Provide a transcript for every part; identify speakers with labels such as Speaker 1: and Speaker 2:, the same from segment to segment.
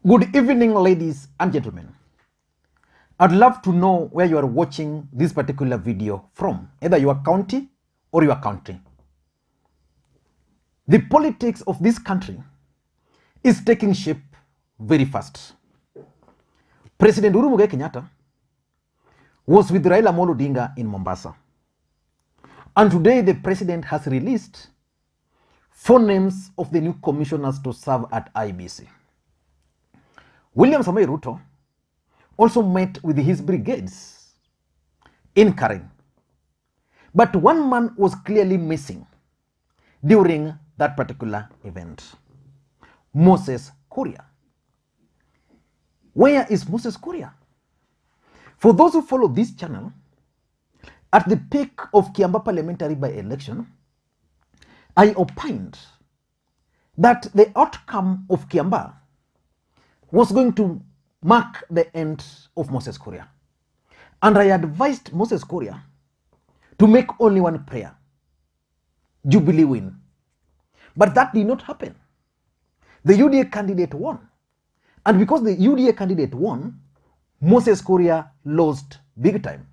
Speaker 1: Good evening, ladies and gentlemen. I'd love to know where you are watching this particular video from, either your county or your country. The politics of this country is taking shape very fast. President Uhuru Kenyatta was with Raila Odinga in Mombasa. And today the president has released 4 names of the new commissioners to serve at IEBC. William Samoei Ruto also met with his brigades in Karen. But one man was clearly missing during that particular event. Moses Kuria. Where is Moses Kuria? For those who follow this channel, at the peak of Kiambaa parliamentary by-election, I opined that the outcome of Kiambaa was going to mark the end of Moses Kuria. And I advised Moses Kuria to make only one prayer: Jubilee win. But that did not happen. The UDA candidate won. And because the UDA candidate won, Moses Kuria lost big time.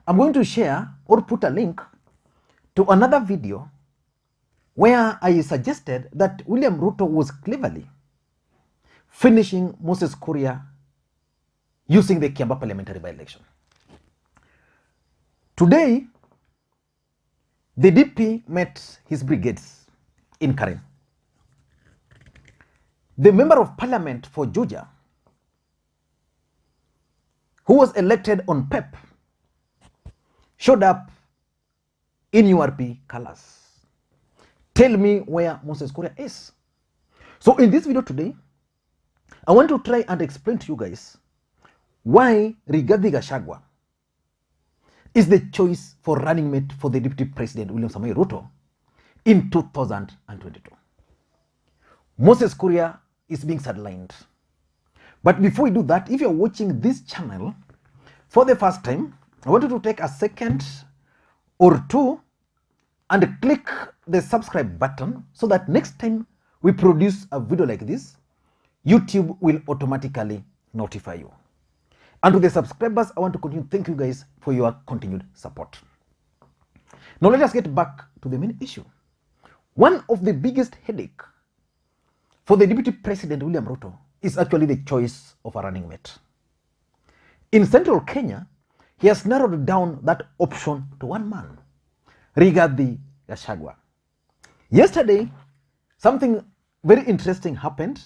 Speaker 1: I'm going to share or put a link to another video where I suggested that William Ruto was cleverly finishing Moses Kuria using the Kiambaa parliamentary by-election. Today, the DP met his brigades in Karen. The member of parliament for Juja, who was elected on PEP, showed up in URP colors. Tell me where Moses Kuria is. So in this video today, I want to try and explain to you guys why Rigathi Gachagua is the choice for running mate for the Deputy President William Samoei Ruto in 2022. Moses Kuria is being sidelined. But before we do that, if you're watching this channel for the first time, I want you to take a second or two and click the subscribe button so that next time we produce a video like this, YouTube will automatically notify you. And to the subscribers, I want to continue. Thank you guys for your continued support. Now let us get back to the main issue. One of the biggest headache for the Deputy President William Ruto is actually the choice of a running mate. In central Kenya, he has narrowed down that option to one man, Rigathi Gachagua. Yesterday, something very interesting happened,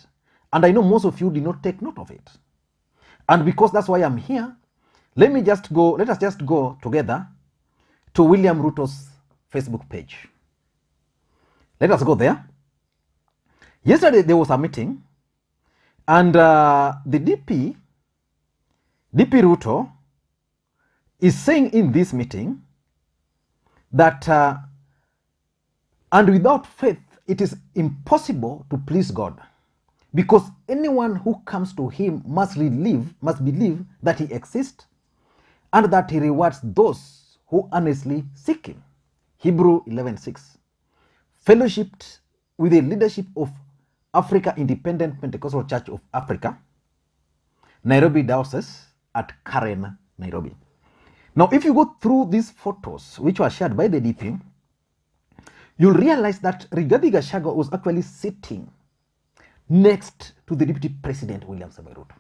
Speaker 1: and I know most of you did not take note of it. And because that's why I'm here, let us just go together to William Ruto's Facebook page. Let us go there. Yesterday there was a meeting, and the DP Ruto is saying in this meeting that and without faith it is impossible to please God, because anyone who comes to him must believe that he exists and that he rewards those who earnestly seek him. Hebrew 11:6. Fellowshipped with the leadership of Africa Independent Pentecostal Church of Africa, Nairobi Diocese at Karen, Nairobi. Now, if you go through these photos, which were shared by the DP, you'll realize that Rigathi Gachagua was actually sitting next to the Deputy President William Samoei Ruto.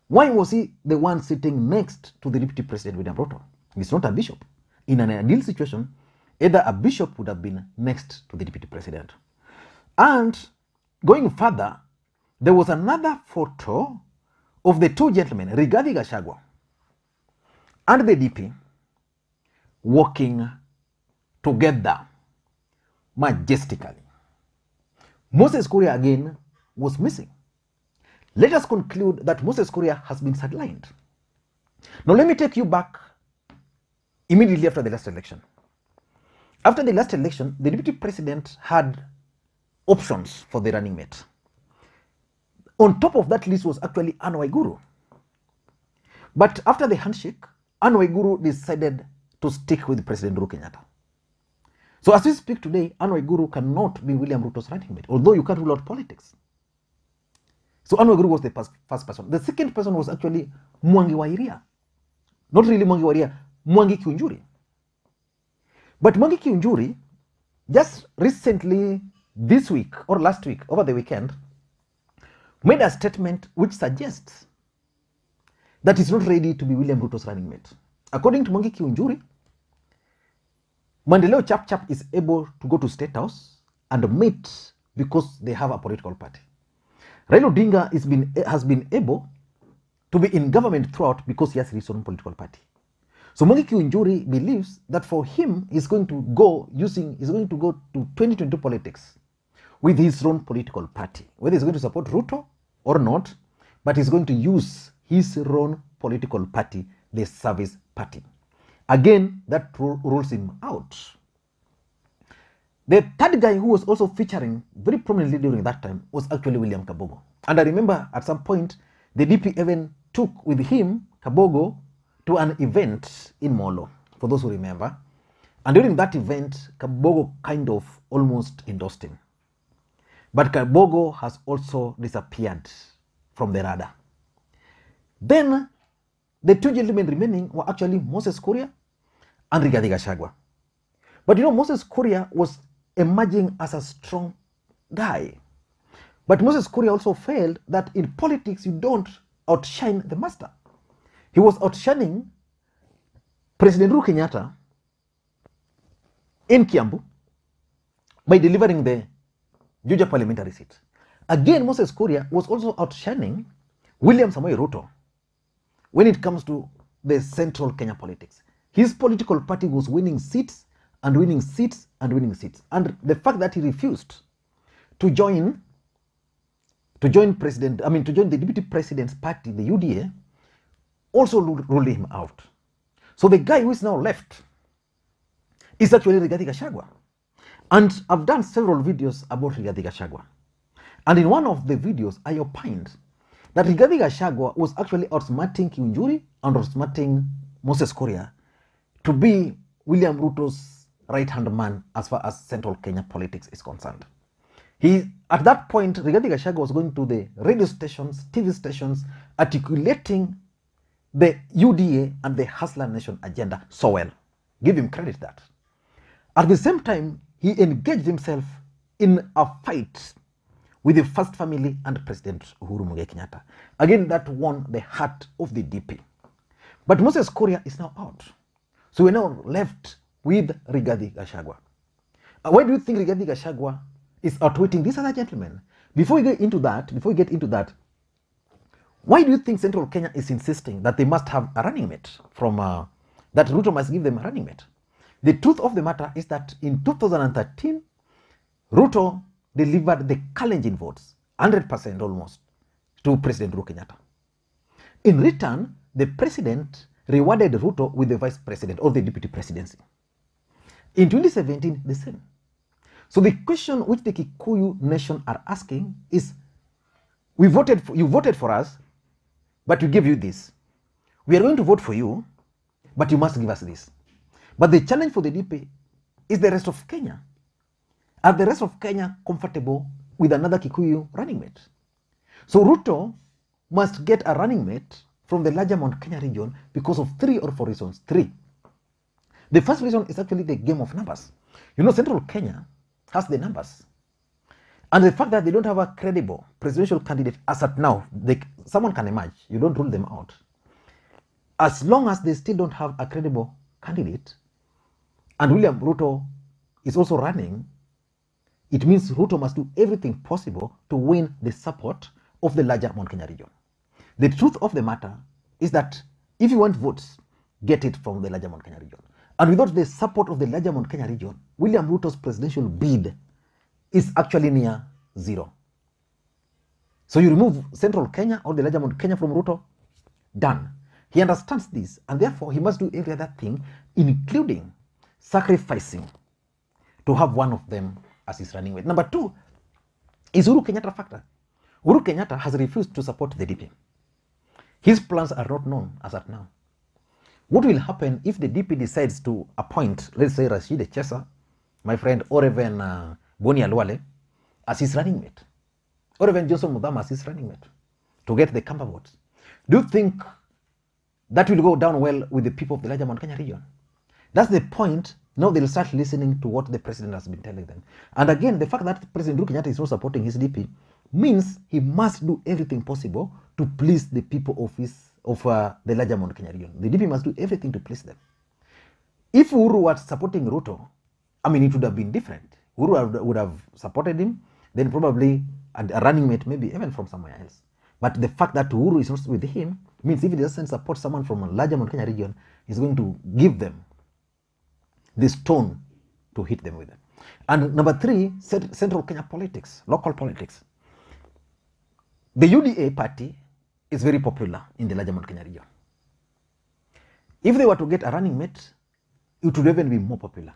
Speaker 1: Why was he the one sitting next to the Deputy President William Ruto? He's not a bishop. In an ideal situation, either a bishop would have been next to the Deputy President. And going further, there was another photo of the two gentlemen, Rigathi Gachagua and the DP, walking together majestically. Moses Kuria again was missing. Let us conclude that Moses Kuria has been sidelined. Now let me take you back immediately after the last election. After the last election, the Deputy President had options for the running mate. On top of that list was actually Anne Waiguru. But after the handshake, Anne Waiguru decided to stick with President Uhuru Kenyatta. So as we speak today, Anne Waiguru cannot be William Ruto's running mate, although you can't rule out politics. So Anne Waiguru was the first person. The second person was actually Mwangi wa Iria. Not really Mwangi wa Iria, Mwangi Kiunjuri. But Mwangi Kiunjuri, just recently, this week or last week, over the weekend, made a statement which suggests that he's not ready to be William Ruto's running mate. According to Mwangi Kiunjuri, Mandeleo Chap is able to go to State House and meet because they have a political party. Raila Odinga has been able to be in government throughout because he has his own political party. So Mwangi Kiunjuri believes that for him, he's going to go to 2022 politics with his own political party. Whether he's going to support Ruto or not, but he's going to use his own political party, the Service Party. Again, that rules him out. The third guy who was also featuring very prominently during that time was actually William Kabogo. And I remember at some point, the DP even took with him Kabogo to an event in Molo, for those who remember. And during that event, Kabogo kind of almost endorsed him. But Kabogo has also disappeared from the radar. Then, the two gentlemen remaining were actually Moses Kuria and Rigathi Gachagua. But you know, Moses Kuria was emerging as a strong guy. But Moses Kuria also failed that in politics, you don't outshine the master. He was outshining President Uhuru Kenyatta in Kiambu by delivering the Juja parliamentary seat. Again, Moses Kuria was also outshining William Samoei Ruto when it comes to the central Kenya politics. His political party was winning seats and winning seats and winning seats. And the fact that he refused to join the deputy president's party, the UDA, also ruled him out. So the guy who is now left is actually Rigathi Gachagua. And I've done several videos about Rigathi Gachagua. And in one of the videos, I opined that Rigathi Gachagua was actually outsmarting Kiunjuri and outsmarting Moses Kuria to be William Ruto's right-hand man as far as central Kenya politics is concerned. At that point, Rigathi Gachagua was going to the radio stations, TV stations, articulating the UDA and the Hustler Nation agenda so well. Give him credit that. At the same time, he engaged himself in a fight with the First Family and President Uhuru Kenyatta. Again, that won the heart of the DP. But Moses Kuria is now out. So we're now left with Rigathi Gachagua. Why do you think Rigathi Gachagua is outwitting this other gentleman? Before we get into that, why do you think Central Kenya is insisting that they must have a running mate that Ruto must give them a running mate? The truth of the matter is that in 2013, Ruto delivered the Kalenjin votes, 100% almost, to President Uhuru Kenyatta. In return, the president rewarded Ruto with the vice president or the deputy presidency. In 2017, the same. So the question which the Kikuyu nation are asking is, you voted for us, but we give you this. We are going to vote for you, but you must give us this. But the challenge for the DP is the rest of Kenya. Are the rest of Kenya comfortable with another Kikuyu running mate? So Ruto must get a running mate from the larger Mount Kenya region because of 3 or 4 reasons. 3. The first reason is actually the game of numbers. You know, Central Kenya has the numbers. And the fact that they don't have a credible presidential candidate as at now, someone can emerge. You don't rule them out. As long as they still don't have a credible candidate, and William Ruto is also running, it means Ruto must do everything possible to win the support of the larger Mount Kenya region. The truth of the matter is that if you want votes, get it from the larger Mount Kenya region. And without the support of the larger Mount Kenya region, William Ruto's presidential bid is actually near 0. So you remove Central Kenya or the larger Mount Kenya from Ruto, done. He understands this, and therefore he must do every other thing, including sacrificing to have one of them as his running mate. Number 2 is Uhuru Kenyatta factor. Uhuru Kenyatta has refused to support the DP. His plans are not known as at now. What will happen if the DP decides to appoint, let's say, Rashid Echesa, my friend, or even Boni Alwale as his running mate, or even Johnson Muthama as his running mate? to get the Kamba votes. Do you think that will go down well with the people of the larger Mount Kenya region? That's the point. Now they'll start listening to what the president has been telling them. And again, the fact that President Uhuru Kenyatta is not supporting his DP means he must do everything possible to please the people of the larger Mount Kenya region. The DP must do everything to please them. If Uhuru was supporting Ruto, I mean, it would have been different. Uhuru would have supported him, then probably a running mate, maybe even from somewhere else. But the fact that Uhuru is not with him means if he doesn't support someone from a larger Mount Kenya region, he's going to give them this stone to hit them with. And number 3, central Kenya politics, local politics. The UDA party is very popular in the larger Mount Kenya region. If they were to get a running mate, it would even be more popular.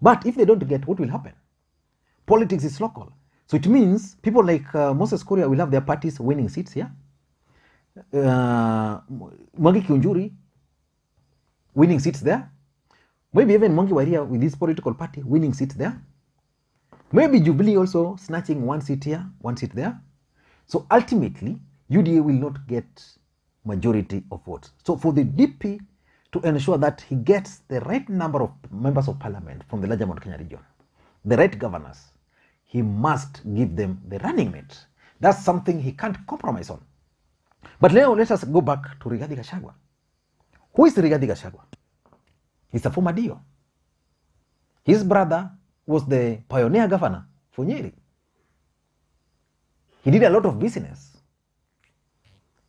Speaker 1: But if they don't get, what will happen? Politics is local. So it means people like Moses Kuria will have their parties winning seats here. Mwangi Kiunjuri winning seats there. Maybe even Mwangi Waria with his political party winning seats there. Maybe Jubilee also snatching one seat here, one seat there. So ultimately, UDA will not get majority of votes. So for the DP to ensure that he gets the right number of members of parliament from the larger Mount Kenya region, the right governors, he must give them the running mate. That's something he can't compromise on. But now let us go back to Rigathi Gachagua. Who is Rigathi Gachagua? He's a former DO. His brother was the pioneer governor for Nyeri. He did a lot of business.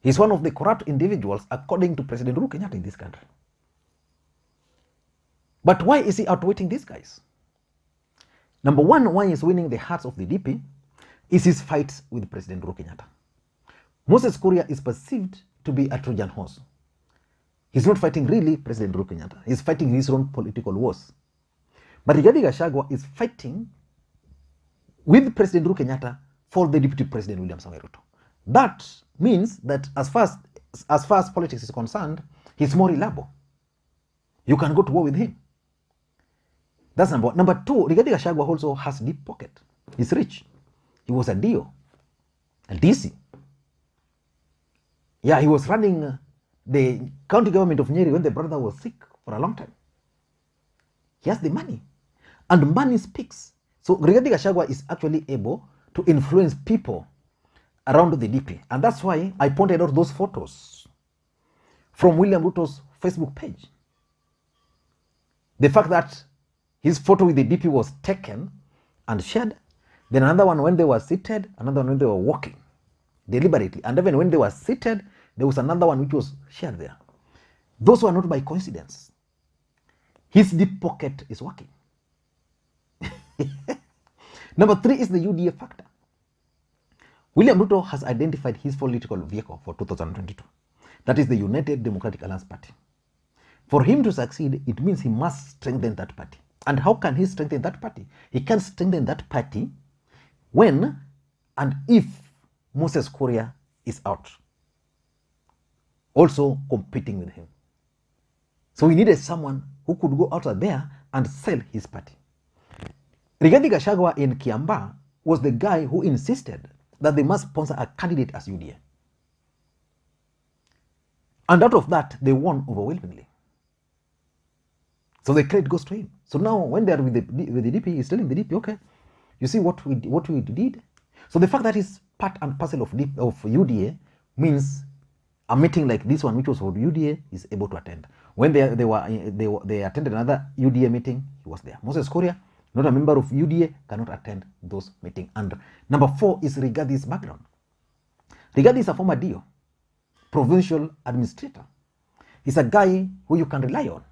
Speaker 1: He's one of the corrupt individuals according to President Uhuru Kenyatta in this country. But why is he outwitting these guys? Number 1, why he's winning the hearts of the DP is his fights with President Uhuru Kenyatta. Moses Kuria is perceived to be a Trojan horse. He's not fighting really President Uhuru Kenyatta. He's fighting his own political wars. But Rigathi Gachagua is fighting with President Uhuru Kenyatta for the Deputy President William Samoei Ruto. That means that as far as politics is concerned, he's more reliable. You can go to war with him. That's number 1. Number 2, Rigathi Gachagua also has deep pocket. He's rich. He was a DO, a DC. Yeah, he was running the county government of Nyeri when the brother was sick for a long time. He has the money. And money speaks. So Rigathi Gachagua is actually able to influence people around the DP. And that's why I pointed out those photos from William Ruto's Facebook page. The fact that his photo with the DP was taken and shared, then another one when they were seated, another one when they were walking deliberately. And even when they were seated, there was another one which was shared there. Those were not by coincidence. His deep pocket is working. Number 3 is the UDA factor. William Ruto has identified his political vehicle for 2022. That is the United Democratic Alliance Party. For him to succeed, it means he must strengthen that party. And how can he strengthen that party? He can strengthen that party when and if Moses Kuria is out, also competing with him. So we needed someone who could go out there and sell his party. Rigathi Gachagua in Kiambaa was the guy who insisted that they must sponsor a candidate as UDA. And out of that, they won overwhelmingly. So the credit goes to him. So now when they are with the DP, he's telling the DP, okay, you see what we did? So the fact that it's part and parcel of UDA means a meeting like this one, which was for UDA, is able to attend. When they attended another UDA meeting, he was there. Moses Kuria, not a member of UDA, cannot attend those meetings. And number 4 is Rigathi's background. Rigathi is a former DO, provincial administrator. He's a guy who you can rely on.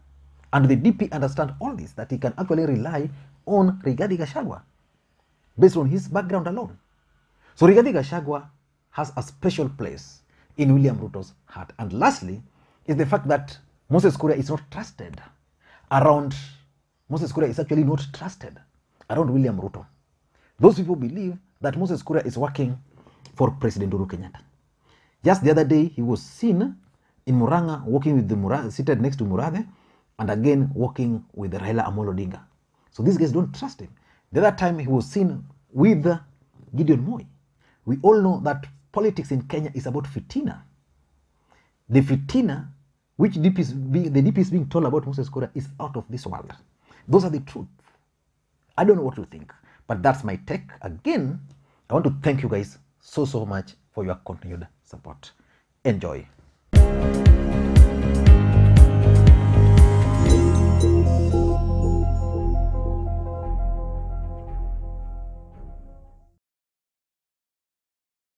Speaker 1: And the DP understand all this, that he can actually rely on Rigathi Gachagua based on his background alone. So Rigathi Gachagua has a special place in William Ruto's heart. And lastly is the fact that Moses Kuria is not trusted around, Moses Kuria is actually not trusted around William Ruto. Those people believe that Moses Kuria is working for President Uhuru Kenyatta. Just the other day, he was seen in Murang'a walking with the seated next to Murathe, and again walking with Raila Odinga. So these guys don't trust him. The other time he was seen with Gideon Moi. We all know that politics in Kenya is about fitina. The fitina which the DP is being told about Moses Kuria is out of this world. Those are the truth. I don't know what you think, but that's my take. Again, I want to thank you guys so much for your continued support. Enjoy.